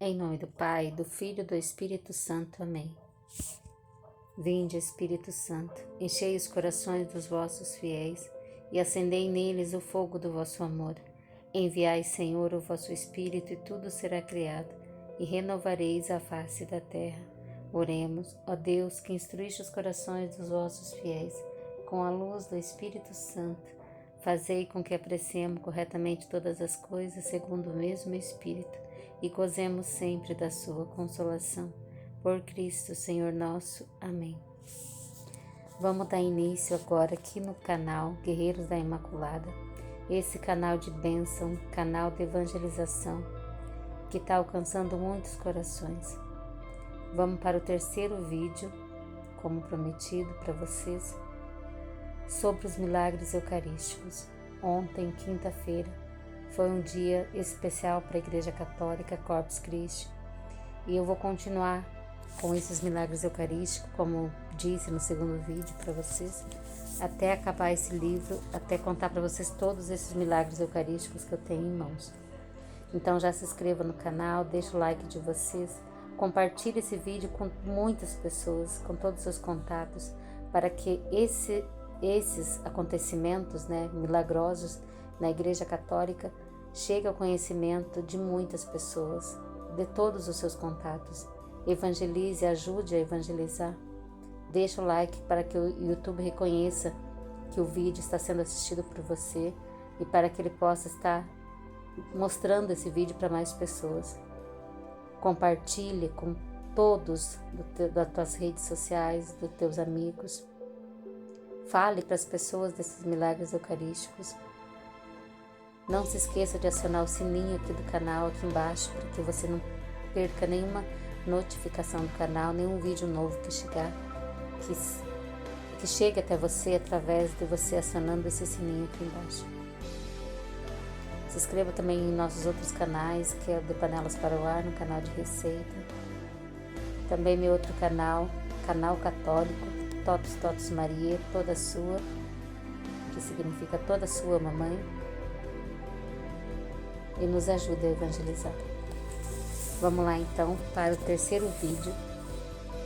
Em nome do Pai, do Filho e do Espírito Santo. Amém. Vinde, Espírito Santo, enchei os corações dos vossos fiéis e acendei neles o fogo do vosso amor. Enviai, Senhor, o vosso Espírito e tudo será criado, e renovareis a face da terra. Oremos, ó Deus, que instruíste os corações dos vossos fiéis com a luz do Espírito Santo. Fazei com que apreciemos corretamente todas as coisas segundo o mesmo Espírito e gozemos sempre da sua consolação. Por Cristo, Senhor nosso. Amém. Vamos dar início agora aqui no canal Guerreiros da Imaculada, esse canal de bênção, canal de evangelização, que está alcançando muitos corações. Vamos para o terceiro vídeo, como prometido para vocês, sobre os milagres eucarísticos. Ontem, quinta-feira, foi um dia especial para a Igreja Católica Corpus Christi, e eu vou continuar com esses milagres eucarísticos, como disse no segundo vídeo para vocês, até acabar esse livro, até contar para vocês todos esses milagres eucarísticos que eu tenho em mãos. Então já se inscreva no canal, deixa o like de vocês, compartilhe esse vídeo com muitas pessoas, com todos os seus contatos, para que esses acontecimentos, milagrosos na Igreja Católica cheguem ao conhecimento de muitas pessoas, de todos os seus contatos. Evangelize, ajude a evangelizar. Deixa o like para que o YouTube reconheça que o vídeo está sendo assistido por você e para que ele possa estar mostrando esse vídeo para mais pessoas. Compartilhe com todos das tuas redes sociais, dos teus amigos. Fale para as pessoas desses milagres eucarísticos. Não se esqueça de acionar o sininho aqui do canal, aqui embaixo, para que você não perca nenhuma notificação do canal, nenhum vídeo novo que chegar, que chegue até você através de você acionando esse sininho aqui embaixo. Se inscreva também em nossos outros canais, que é o de Panelas para o Ar, no canal de receita. Também meu outro canal católico, Totus Maria, toda sua, que significa toda sua mamãe, e nos ajuda a evangelizar. Vamos lá então para o terceiro vídeo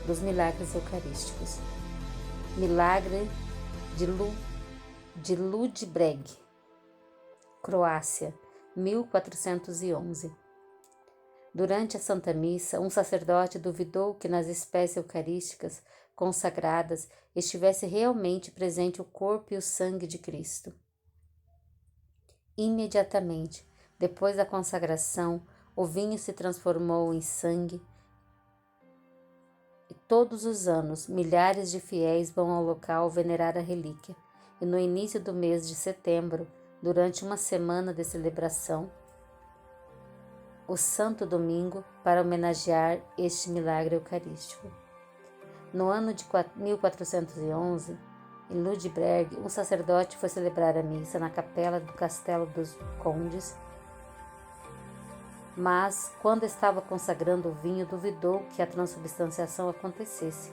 dos milagres eucarísticos. Milagre de Ludbreg, Croácia, 1411. Durante a Santa Missa, um sacerdote duvidou que nas espécies eucarísticas consagradas estivesse realmente presente o corpo e o sangue de Cristo. Imediatamente, depois da consagração, o vinho se transformou em sangue e todos os anos milhares de fiéis vão ao local venerar a relíquia. E no início do mês de setembro, durante uma semana de celebração, o Santo Domingo, para homenagear este milagre eucarístico. No ano de 1411, em Ludbreg, um sacerdote foi celebrar a missa na capela do Castelo dos Condes, mas, quando estava consagrando o vinho, duvidou que a transubstanciação acontecesse.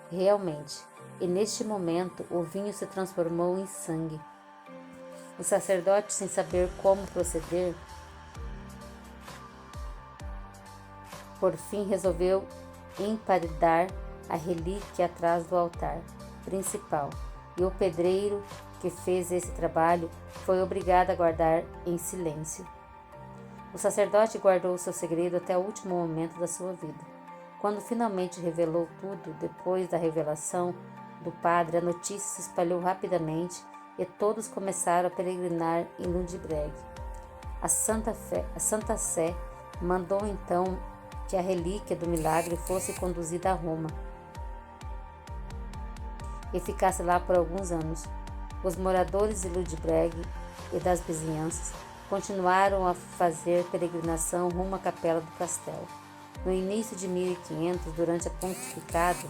Realmente, e neste momento, o vinho se transformou em sangue. O sacerdote, sem saber como proceder, por fim resolveu emparedar a relíquia atrás do altar principal, e o pedreiro que fez esse trabalho foi obrigado a guardar em silêncio. O sacerdote guardou o seu segredo até o último momento da sua vida. Quando finalmente revelou tudo, depois da revelação do padre, a notícia se espalhou rapidamente e todos começaram a peregrinar em Ludbreg. A Santa Sé mandou então que a relíquia do milagre fosse conduzida a Roma e ficasse lá por alguns anos. Os moradores de Ludbreg e das vizinhanças continuaram a fazer peregrinação rumo à capela do castelo. No início de 1500, durante a pontificado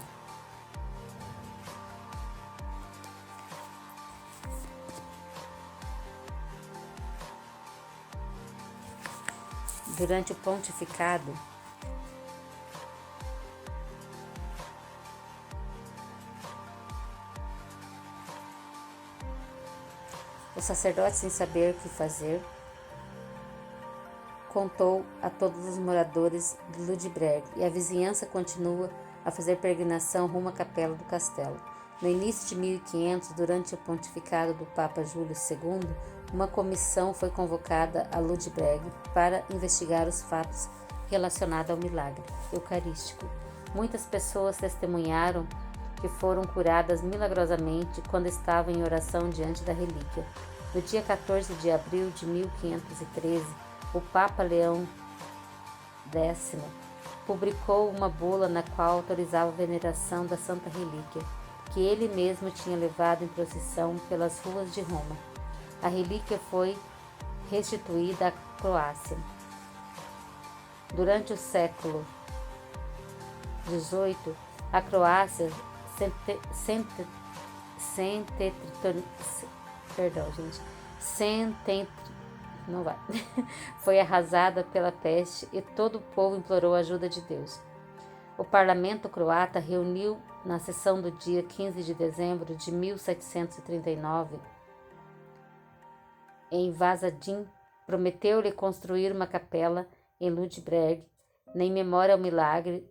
o sacerdote, sem saber o que fazer, contou a todos os moradores de Ludbreg, e a vizinhança continua a fazer peregrinação rumo à capela do castelo. No início de 1500, durante o pontificado do Papa Júlio II, uma comissão foi convocada a Ludbreg para investigar os fatos relacionados ao milagre eucarístico. Muitas pessoas testemunharam que foram curadas milagrosamente quando estavam em oração diante da relíquia. No dia 14 de abril de 1513, o Papa Leão X publicou uma bula na qual autorizava a veneração da Santa Relíquia, que ele mesmo tinha levado em procissão pelas ruas de Roma. A relíquia foi restituída à Croácia. Durante o século XVIII, a Croácia foi arrasada pela peste e todo o povo implorou a ajuda de Deus. O parlamento croata reuniu na sessão do dia 15 de dezembro de 1739 em Vasadin, prometeu-lhe construir uma capela em Ludbreg, em memória ao milagre,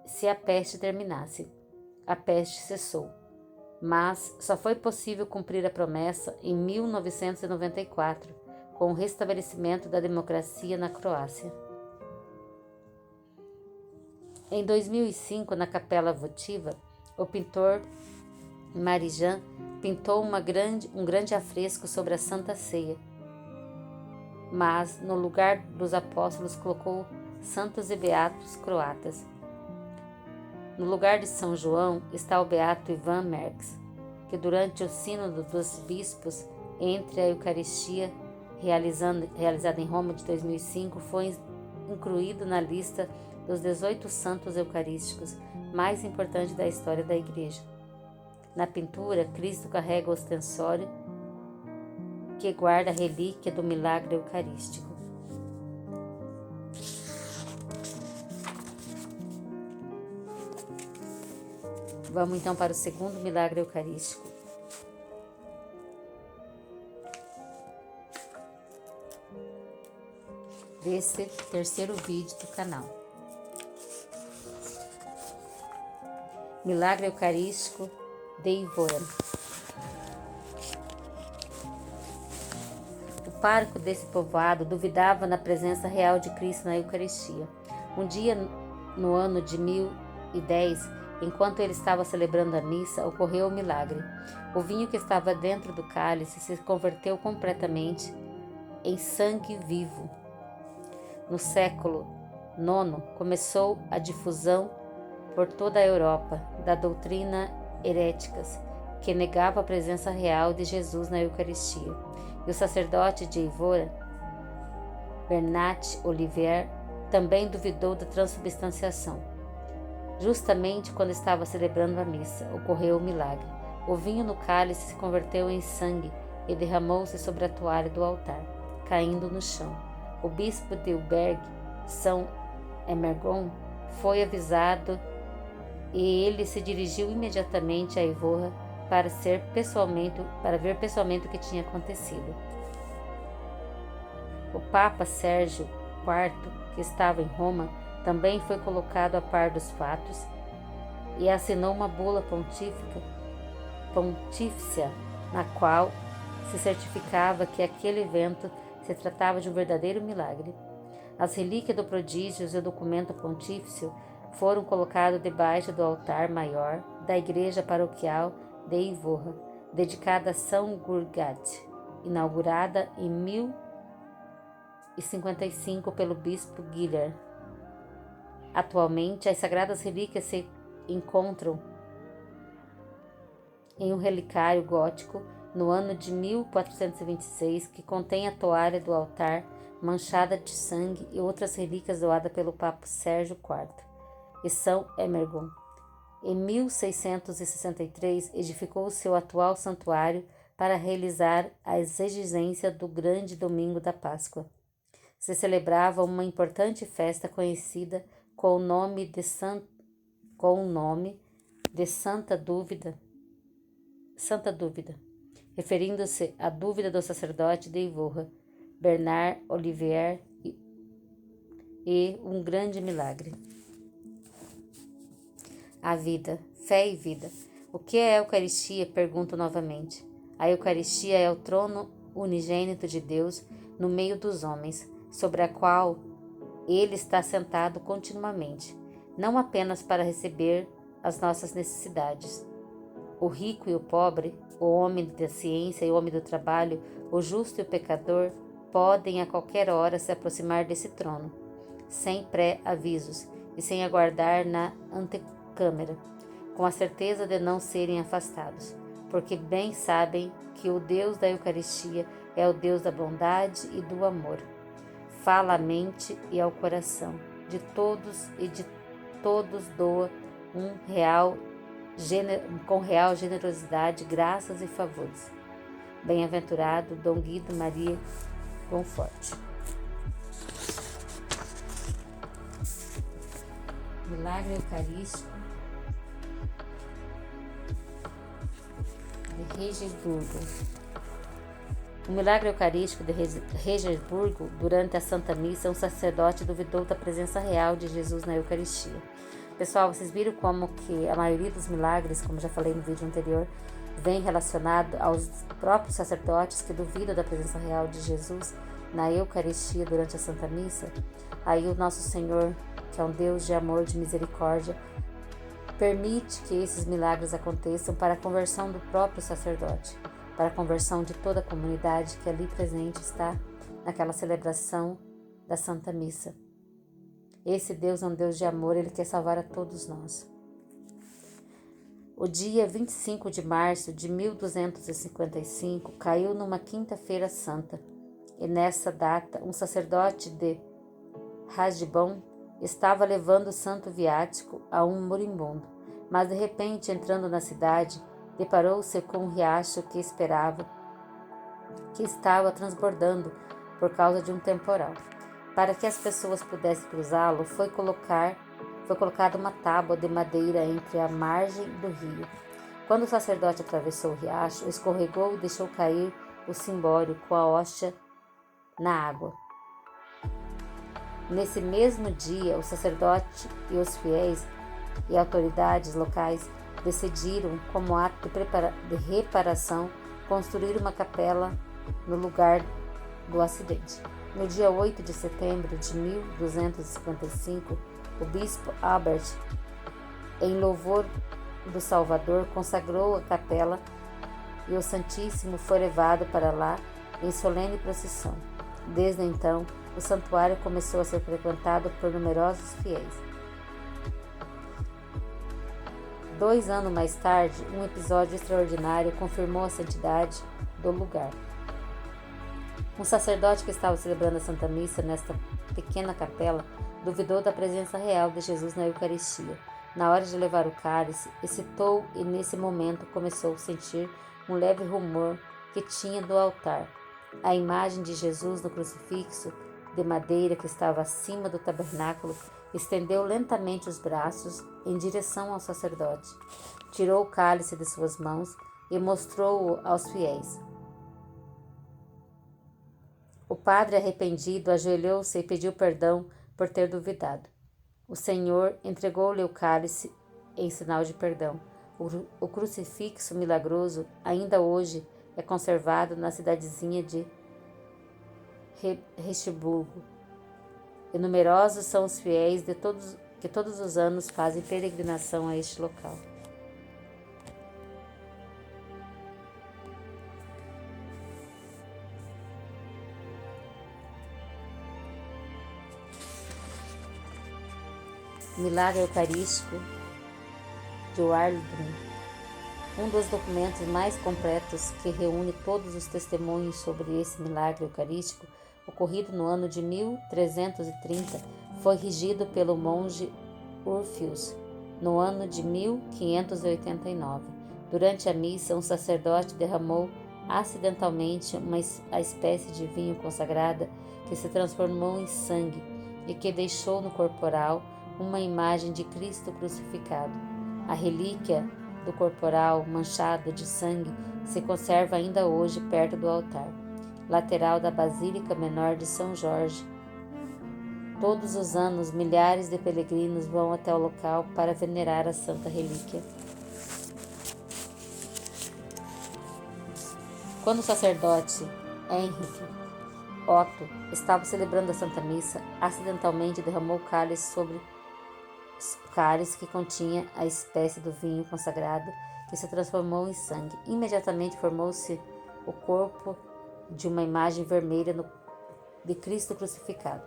se a peste terminasse. A peste cessou, mas só foi possível cumprir a promessa em 1994, com o restabelecimento da democracia na Croácia. Em 2005, na Capela Votiva, o pintor Marijan pintou um grande afresco sobre a Santa Ceia, mas no lugar dos apóstolos colocou santos e beatos croatas. No lugar de São João está o beato Ivan Merks, que durante o sínodo dos bispos entre a Eucaristia realizada em Roma de 2005 foi incluído na lista dos 18 santos eucarísticos mais importantes da história da Igreja. Na pintura, Cristo carrega o ostensório que guarda a relíquia do milagre eucarístico. Vamos então para o segundo milagre eucarístico. Desse terceiro vídeo do canal. Milagre eucarístico de Ivora. O pároco desse povoado duvidava na presença real de Cristo na Eucaristia. Um dia, no ano de 1010, enquanto ele estava celebrando a missa, ocorreu o milagre. O vinho que estava dentro do cálice se converteu completamente em sangue vivo. No século IX, começou a difusão por toda a Europa da doutrina heréticas, que negava a presença real de Jesus na Eucaristia. E o sacerdote de Ivora, Bernat Olivier, também duvidou da transubstanciação. Justamente quando estava celebrando a missa, ocorreu o milagre. O vinho no cálice se converteu em sangue e derramou-se sobre a toalha do altar, caindo no chão. O bispo de Uberg, São Emergon, foi avisado e ele se dirigiu imediatamente a Ivora para ver pessoalmente o que tinha acontecido. O Papa Sérgio IV, que estava em Roma, também foi colocado a par dos fatos e assinou uma bula pontífica, na qual se certificava que aquele evento se tratava de um verdadeiro milagre. As relíquias do prodígio e o documento pontífice foram colocados debaixo do altar maior da igreja paroquial de Ivora, dedicada a São Gurgad, inaugurada em 1055 pelo bispo Guilher. Atualmente, as sagradas relíquias se encontram em um relicário gótico no ano de 1426, que contém a toalha do altar manchada de sangue e outras relíquias doadas pelo Papa Sérgio IV e São Emergon. Em 1663, edificou o seu atual santuário para realizar as exigências do grande domingo da Páscoa. Se celebrava uma importante festa conhecida com o nome de Santa Dúvida, referindo-se à dúvida do sacerdote de Ivora, Bernard Olivier e um grande milagre. A vida, fé e vida. O que é a Eucaristia? Pergunto novamente. A Eucaristia é o trono unigênito de Deus no meio dos homens, sobre a qual Ele está sentado continuamente, não apenas para receber as nossas necessidades. O rico e o pobre, o homem da ciência e o homem do trabalho, o justo e o pecador, podem a qualquer hora se aproximar desse trono, sem pré-avisos e sem aguardar na antecâmara, com a certeza de não serem afastados, porque bem sabem que o Deus da Eucaristia é o Deus da bondade e do amor. Fala à mente e ao coração de todos doa com real generosidade, graças e favores. Bem-aventurado Dom Guido Maria Conforte. Milagre Eucarístico de Regensburgo. O milagre eucarístico de Regensburgo, durante a Santa Missa, um sacerdote duvidou da presença real de Jesus na Eucaristia. Pessoal, vocês viram como que a maioria dos milagres, como já falei no vídeo anterior, vem relacionado aos próprios sacerdotes que duvidam da presença real de Jesus na Eucaristia durante a Santa Missa? Aí o nosso Senhor, que é um Deus de amor, de misericórdia, permite que esses milagres aconteçam para a conversão do próprio sacerdote, para a conversão de toda a comunidade que ali presente está naquela celebração da Santa Missa. Esse Deus é um Deus de amor, Ele quer salvar a todos nós. O dia 25 de março de 1255 caiu numa quinta-feira santa, e nessa data um sacerdote de Ratisbon estava levando o santo viático a um moribundo, mas de repente, entrando na cidade, deparou-se com um riacho que estava transbordando por causa de um temporal. Para que as pessoas pudessem cruzá-lo, foi colocada uma tábua de madeira entre a margem do rio. Quando o sacerdote atravessou o riacho, escorregou e deixou cair o cimbório com a hóstia na água. Nesse mesmo dia, o sacerdote e os fiéis e autoridades locais decidiram, como ato de reparação, construir uma capela no lugar do acidente. No dia 8 de setembro de 1255, o bispo Albert, em louvor do Salvador, consagrou a capela e o Santíssimo foi levado para lá em solene procissão. Desde então, o santuário começou a ser frequentado por numerosos fiéis. 2 anos mais tarde, um episódio extraordinário confirmou a santidade do lugar. Um sacerdote que estava celebrando a Santa Missa nesta pequena capela duvidou da presença real de Jesus na Eucaristia. Na hora de levar o cálice, excitou e nesse momento começou a sentir um leve rumor que tinha do altar. A imagem de Jesus no crucifixo de madeira que estava acima do tabernáculo estendeu lentamente os braços em direção ao sacerdote. Tirou o cálice de suas mãos e mostrou-o aos fiéis. O padre, arrependido, ajoelhou-se e pediu perdão por ter duvidado. O Senhor entregou-lhe o cálice em sinal de perdão. O crucifixo milagroso ainda hoje é conservado na cidadezinha de Regensburgo. E numerosos são os fiéis que todos os anos fazem peregrinação a este local. Milagre Eucarístico de Wardlin, um dos documentos mais completos que reúne todos os testemunhos sobre esse milagre eucarístico, ocorrido no ano de 1330, foi regido pelo monge Urfius no ano de 1589. Durante a missa, um sacerdote derramou acidentalmente a espécie de vinho consagrada que se transformou em sangue e que deixou no corporal uma imagem de Cristo crucificado. A relíquia do corporal manchado de sangue se conserva ainda hoje perto do altar lateral da Basílica Menor de São Jorge, Todos os anos, milhares de peregrinos vão até o local para venerar a santa relíquia. Quando o sacerdote Henrique Otto estava celebrando a Santa Missa, acidentalmente derramou o cálice que continha a espécie do vinho consagrado, que se transformou em sangue. Imediatamente formou-se o corpo de uma imagem vermelha de Cristo crucificado,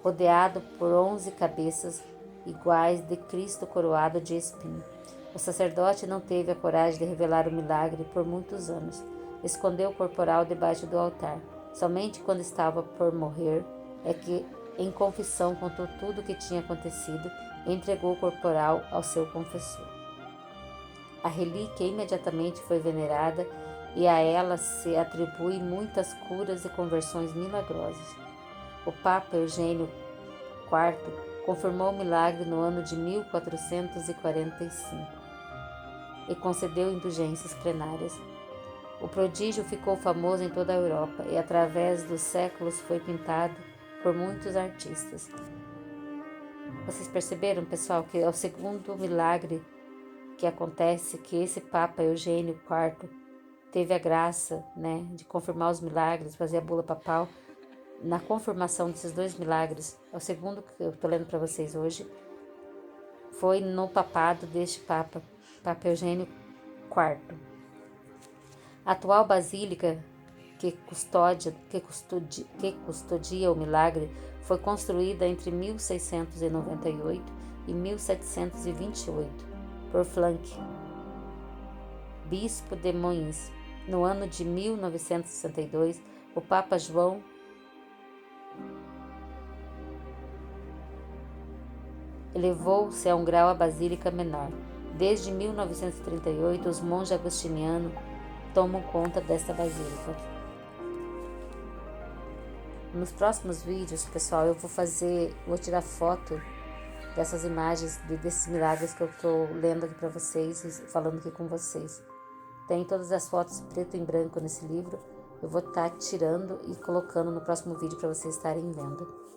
rodeado por 11 cabeças iguais de Cristo coroado de espinho. O sacerdote não teve a coragem de revelar o milagre por muitos anos. Escondeu o corporal debaixo do altar. Somente quando estava por morrer é que, em confissão, contou tudo o que tinha acontecido e entregou o corporal ao seu confessor. A relíquia imediatamente foi venerada e a ela se atribui muitas curas e conversões milagrosas. O Papa Eugênio IV confirmou o milagre no ano de 1445 e concedeu indulgências plenárias. O prodígio ficou famoso em toda a Europa e, através dos séculos, foi pintado por muitos artistas. Vocês perceberam, pessoal, que é o segundo milagre que acontece, que esse Papa Eugênio IV teve a graça, de confirmar os milagres, fazer a bula papal. Na confirmação desses dois milagres, é o segundo que eu estou lendo para vocês hoje, foi no papado deste Papa Eugênio IV. A atual basílica que custodia o milagre foi construída entre 1698 e 1728 por Franck, bispo de Moins. No ano de 1962, o Papa João elevou-se a um grau a basílica menor. Desde 1938, os monges agostinianos tomam conta desta basílica. Nos próximos vídeos, pessoal, eu vou tirar foto dessas imagens, desses milagres que eu estou lendo aqui para vocês e falando aqui com vocês. Tem todas as fotos preto e branco nesse livro. Eu vou estar tirando e colocando no próximo vídeo para vocês estarem vendo.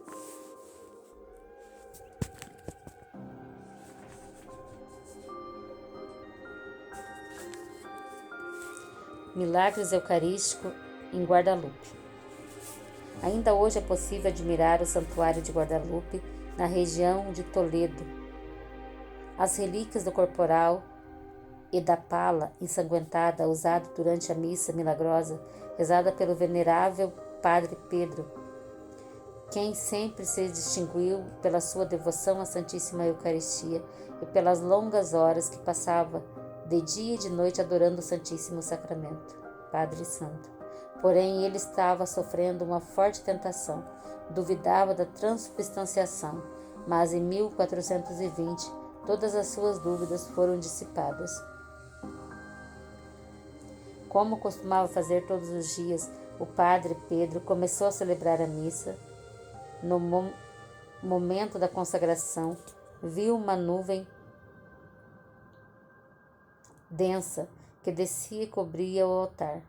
Milagres Eucarísticos em Guadalupe. Ainda hoje é possível admirar o Santuário de Guadalupe, na região de Toledo. As relíquias do corporal e da pala ensanguentada usada durante a missa milagrosa, rezada pelo venerável Padre Pedro, quem sempre se distinguiu pela sua devoção à Santíssima Eucaristia e pelas longas horas que passava de dia e de noite adorando o Santíssimo Sacramento, Padre Santo. Porém, ele estava sofrendo uma forte tentação, duvidava da transubstanciação, mas em 1420 todas as suas dúvidas foram dissipadas. Como costumava fazer todos os dias, o Padre Pedro começou a celebrar a missa. No momento da consagração, viu uma nuvem densa que descia e cobria o altar.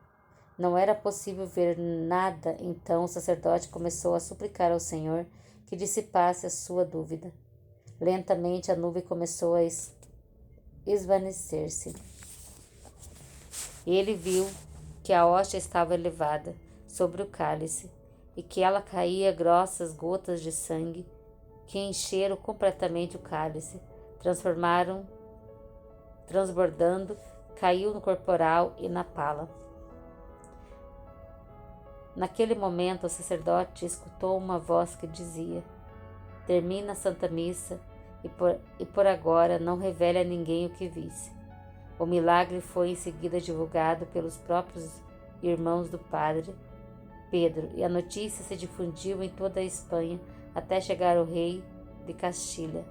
Não era possível ver nada, então o sacerdote começou a suplicar ao Senhor que dissipasse a sua dúvida. Lentamente a nuvem começou a esvanecer-se. Ele viu que a hóstia estava elevada sobre o cálice e que ela caía grossas gotas de sangue que encheram completamente o cálice, transbordando, caiu no corporal e na pala. Naquele momento, o sacerdote escutou uma voz que dizia: termina a Santa Missa e por agora não revele a ninguém o que visse. O milagre foi em seguida divulgado pelos próprios irmãos do Padre Pedro e a notícia se difundiu em toda a Espanha até chegar ao rei de Castilha,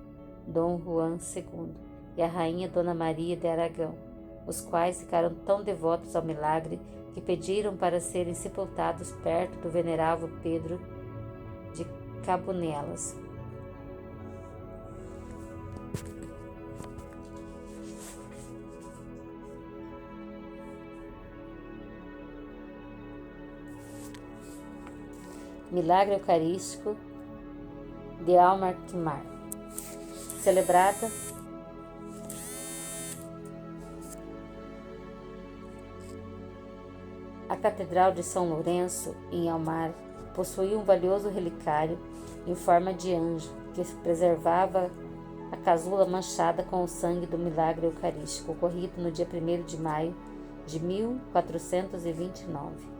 Dom Juan II, e a rainha Dona Maria de Aragão, os quais ficaram tão devotos ao milagre que pediram para serem sepultados perto do venerável Pedro de Cabunelas. Milagre Eucarístico de Almar-Quimar, celebrada a Catedral de São Lourenço, em Almar, possuía um valioso relicário em forma de anjo que preservava a casula manchada com o sangue do milagre eucarístico ocorrido no dia 1º de maio de 1429.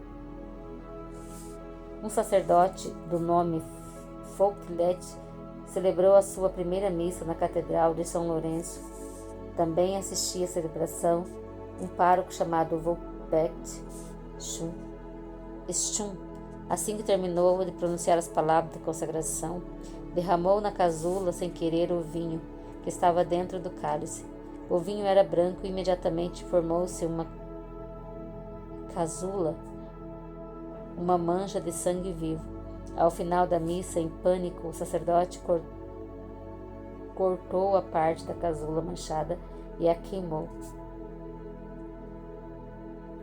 Um sacerdote do nome Fouquelet celebrou a sua primeira missa na Catedral de São Lourenço. Também assistia à celebração um pároco chamado Volpet Schum. Assim que terminou de pronunciar as palavras de consagração, derramou na casula sem querer o vinho que estava dentro do cálice. O vinho era branco e imediatamente formou-se uma casula, uma mancha de sangue vivo. Ao final da missa, em pânico, o sacerdote cortou a parte da casula manchada e a queimou.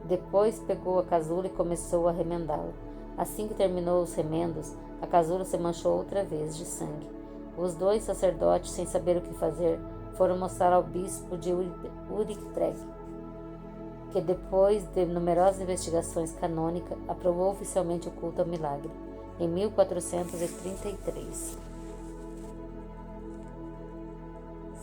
Depois pegou a casula e começou a remendá-la. Assim que terminou os remendos, a casula se manchou outra vez de sangue. Os dois sacerdotes, sem saber o que fazer, foram mostrar ao bispo de Uripreg, que depois de numerosas investigações canônicas, aprovou oficialmente o culto ao milagre, em 1433.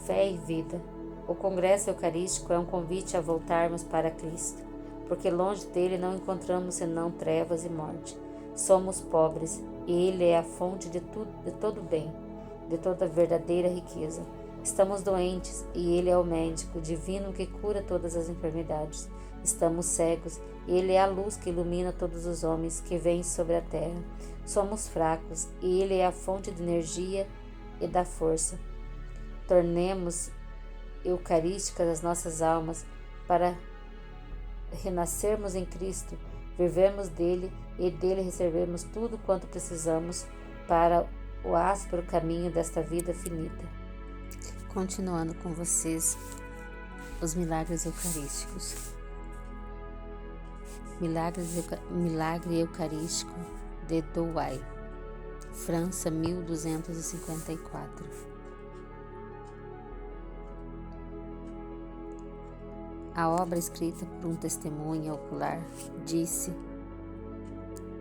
Fé e vida. O Congresso Eucarístico é um convite a voltarmos para Cristo, porque longe dele não encontramos senão trevas e morte. Somos pobres, e ele é a fonte de todo bem, de toda verdadeira riqueza. Estamos doentes, e ele é o médico divino que cura todas as enfermidades. Estamos cegos, e ele é a luz que ilumina todos os homens que vêm sobre a terra. Somos fracos, e ele é a fonte de energia e da força. Tornemos eucarísticas as nossas almas para renascermos em Cristo, vivemos dele e dele recebermos tudo quanto precisamos para o áspero caminho desta vida finita. Continuando com vocês, os milagres eucarísticos. Milagre eucarístico de Douai, França, 1254. A obra escrita por um testemunho ocular disse: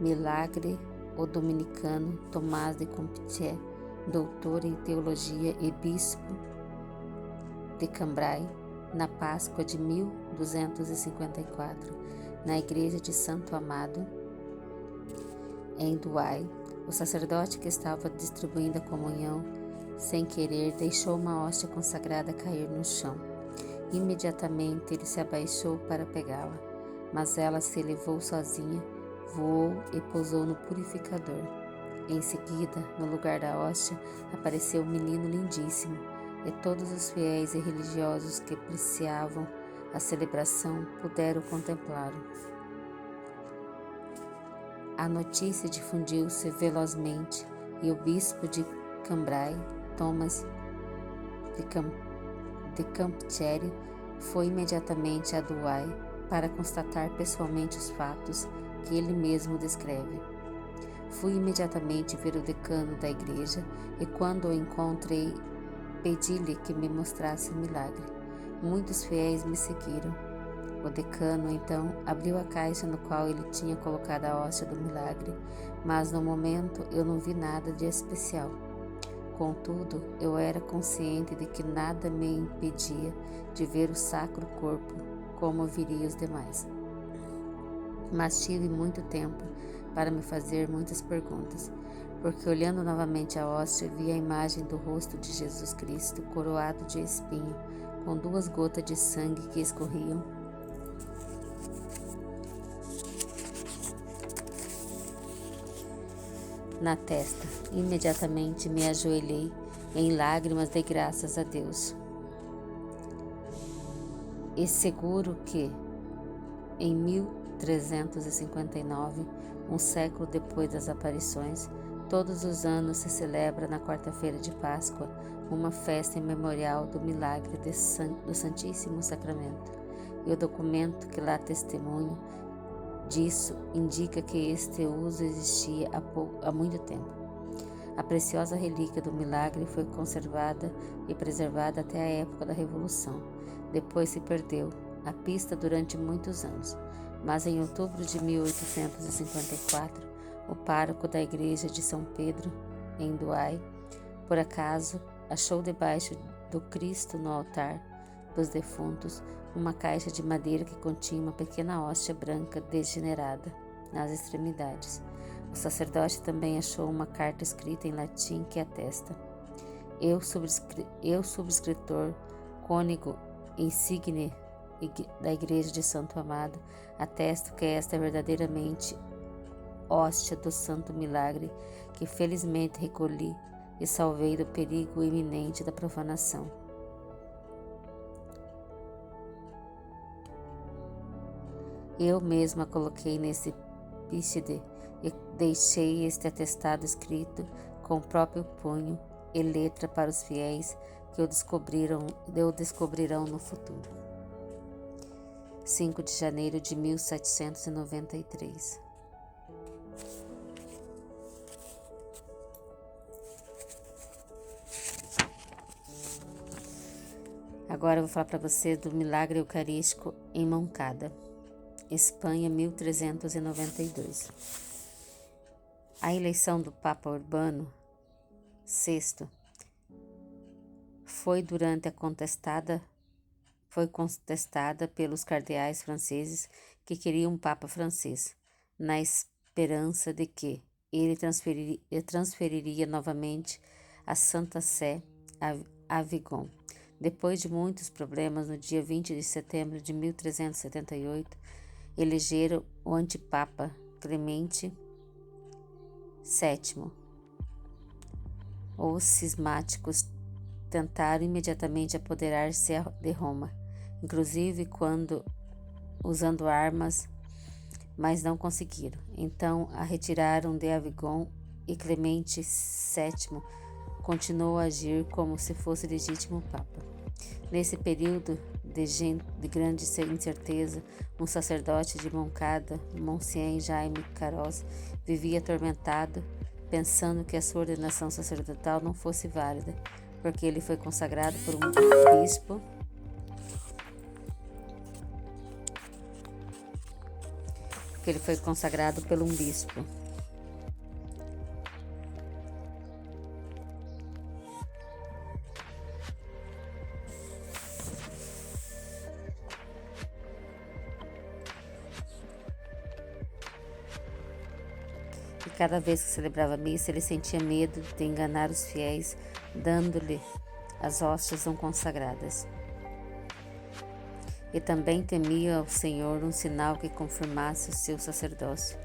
Milagre o dominicano Tomás de Compiègne, doutor em teologia e bispo de Cambrai, na Páscoa de 1254, na igreja de Santo Amado, em Douai. O sacerdote que estava distribuindo a comunhão, sem querer, deixou uma hóstia consagrada cair no chão. Imediatamente ele se abaixou para pegá-la, mas ela se elevou sozinha, voou e pousou no purificador. Em seguida, no lugar da hóstia, apareceu um menino lindíssimo, e todos os fiéis e religiosos que apreciavam a celebração puderam contemplá-lo. A notícia difundiu-se velozmente, e o bispo de Cambrai, Thomas de Compiègne, foi imediatamente a Douai para constatar pessoalmente os fatos que ele mesmo descreve. Fui imediatamente ver o decano da igreja e, quando o encontrei, pedi-lhe que me mostrasse o milagre. Muitos fiéis me seguiram. O decano, então, abriu a caixa no qual ele tinha colocado a hóstia do milagre, mas no momento eu não vi nada de especial. Contudo, eu era consciente de que nada me impedia de ver o sacro corpo, como viria os demais. Mas tive muito tempo para me fazer muitas perguntas, porque olhando novamente a hóstia, vi a imagem do rosto de Jesus Cristo coroado de espinho, com 2 gotas de sangue que escorriam na testa. Imediatamente me ajoelhei em lágrimas, dei graças a Deus. E seguro que, em 1359, um século depois das aparições, todos os anos se celebra na quarta-feira de Páscoa uma festa em memorial do milagre do Santíssimo Sacramento. E o documento que lá testemunho disso indica que este uso existia há muito tempo. A preciosa relíquia do milagre foi conservada e preservada até a época da Revolução. Depois se perdeu a pista durante muitos anos, mas em outubro de 1854, o pároco da igreja de São Pedro, em Douai, por acaso, achou debaixo do Cristo no altar dos defuntos uma caixa de madeira que continha uma pequena hóstia branca degenerada nas extremidades. O sacerdote também achou uma carta escrita em latim que atesta: Eu, subscritor cônigo insigne da Igreja de Santo Amado, atesto que esta é verdadeiramente hóstia do Santo Milagre, que felizmente recolhi e salvei do perigo iminente da profanação. Eu mesma coloquei nesse píxide e deixei este atestado escrito com o próprio punho e letra para os fiéis que o descobrirão no futuro. 5 de janeiro de 1793. Agora eu vou falar para você do milagre eucarístico em Moncada, Espanha, 1392. A eleição do Papa Urbano VI foi contestada pelos cardeais franceses que queriam um Papa francês, na esperança de que ele transferiria novamente a Santa Sé a Avignon. Depois de muitos problemas, no dia 20 de setembro de 1378, elegeram o antipapa Clemente VII. Os cismáticos tentaram imediatamente apoderar-se de Roma, inclusive usando armas, mas não conseguiram. Então a retiraram de Avignon e Clemente VII continuou a agir como se fosse legítimo papa. Nesse período de grande incerteza, um sacerdote de Moncada, Monsignor Jaime Caros, vivia atormentado, pensando que a sua ordenação sacerdotal não fosse válida, porque ele foi consagrado por um bispo E cada vez que celebrava a missa, ele sentia medo de enganar os fiéis, dando-lhe as hóstias não consagradas. E também temia ao Senhor um sinal que confirmasse o seu sacerdócio.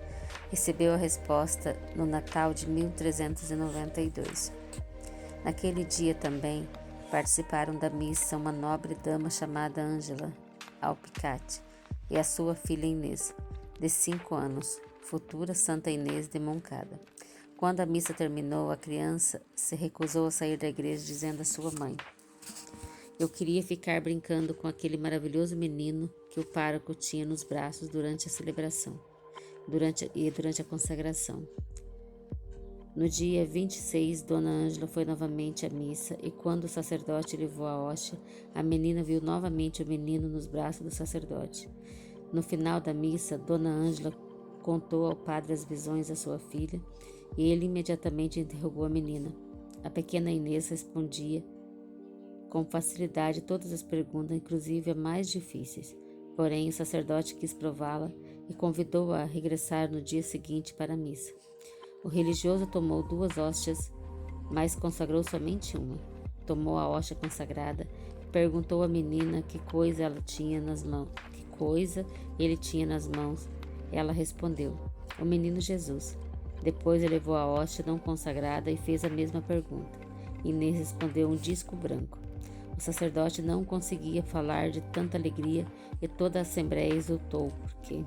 Recebeu a resposta no Natal de 1392. Naquele dia também participaram da missa uma nobre dama chamada Ângela Alpicati e a sua filha Inês, de 5 anos, futura Santa Inês de Moncada. Quando a missa terminou, a criança se recusou a sair da igreja, dizendo à sua mãe: Eu queria ficar brincando com aquele maravilhoso menino que o pároco tinha nos braços durante a celebração, durante a consagração. No dia 26, Dona Ângela foi novamente à missa e quando o sacerdote levou a hóstia, a menina viu novamente o menino nos braços do sacerdote. No final da missa, Dona Ângela contou ao padre as visões da sua filha e ele imediatamente interrogou a menina. A pequena Inês respondia com facilidade todas as perguntas, inclusive as mais difíceis. Porém, o sacerdote quis prová-la e convidou-a a regressar no dia seguinte para a missa. O religioso tomou 2 hóstias, mas consagrou somente uma. Tomou a hóstia consagrada e perguntou à menina que coisa ele tinha nas mãos. Ela respondeu: O menino Jesus. Depois elevou a hóstia não consagrada e fez a mesma pergunta. Inês respondeu: um disco branco. O sacerdote não conseguia falar de tanta alegria e toda a assembleia exultou, porque...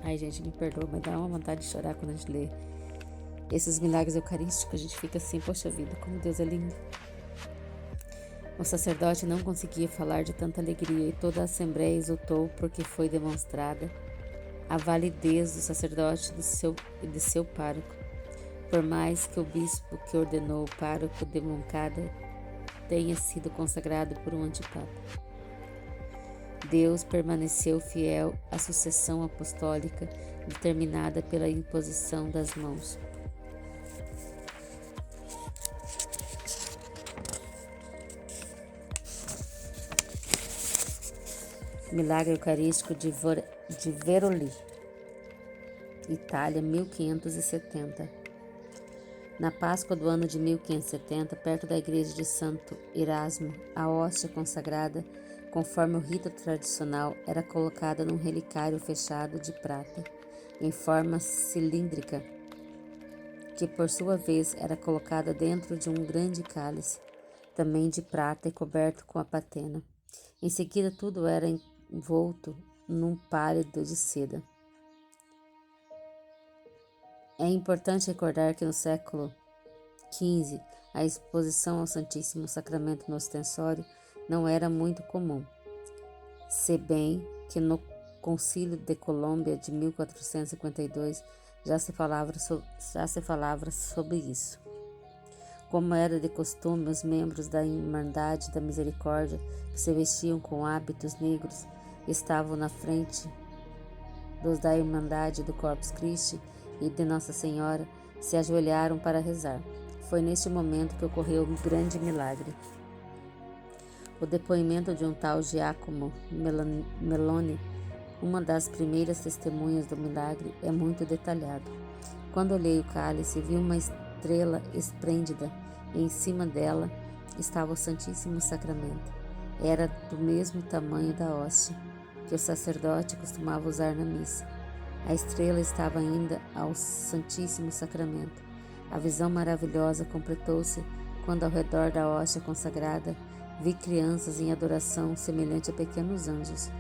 Ai, gente, me perdoa, mas dá uma vontade de chorar quando a gente lê esses milagres eucarísticos. A gente fica assim, poxa vida, como Deus é lindo. O sacerdote não conseguia falar de tanta alegria e toda a assembleia exultou porque foi demonstrada a validez do sacerdote e de seu pároco. Por mais que o bispo que ordenou o pároco de Moncada tenha sido consagrado por um antipapa, Deus permaneceu fiel à sucessão apostólica determinada pela imposição das mãos. Milagre Eucarístico de Veroli, Itália, 1570. Na Páscoa do ano de 1570, perto da igreja de Santo Erasmo, a hóstia consagrada, conforme o rito tradicional, era colocada num relicário fechado de prata, em forma cilíndrica, que por sua vez era colocada dentro de um grande cálice, também de prata e coberto com a patena. Em seguida, tudo era envolto num pállido de seda. É importante recordar que no século XV, a exposição ao Santíssimo Sacramento no ostensório não era muito comum, se bem que no Concílio de Colômbia de 1452 já se falava sobre isso. Como era de costume, os membros da Irmandade da Misericórdia, que se vestiam com hábitos negros, estavam na frente dos da Irmandade do Corpus Christi e de Nossa Senhora, se ajoelharam para rezar. Foi neste momento que ocorreu um grande milagre. O depoimento de um tal Giacomo Meloni, uma das primeiras testemunhas do milagre, é muito detalhado. Quando olhei o cálice, vi uma estrela esplêndida e em cima dela estava o Santíssimo Sacramento. Era do mesmo tamanho da hóstia que o sacerdote costumava usar na missa. A estrela estava ainda ao Santíssimo Sacramento. A visão maravilhosa completou-se quando, ao redor da hóstia consagrada, vi crianças em adoração semelhante a pequenos anjos.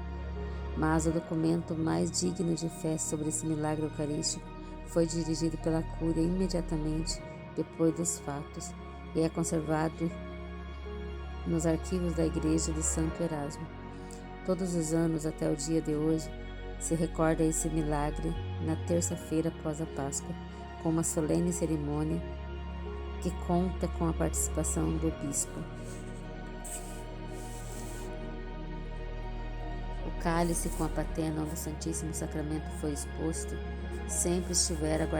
Mas o documento mais digno de fé sobre esse milagre eucarístico foi dirigido pela Cúria imediatamente depois dos fatos e é conservado nos arquivos da Igreja de Santo Erasmo. Todos os anos, até o dia de hoje, se recorda esse milagre na terça-feira após a Páscoa, com uma solene cerimônia que conta com a participação do bispo. O cálice com a patena onde o Santíssimo Sacramento foi exposto sempre estivera guardado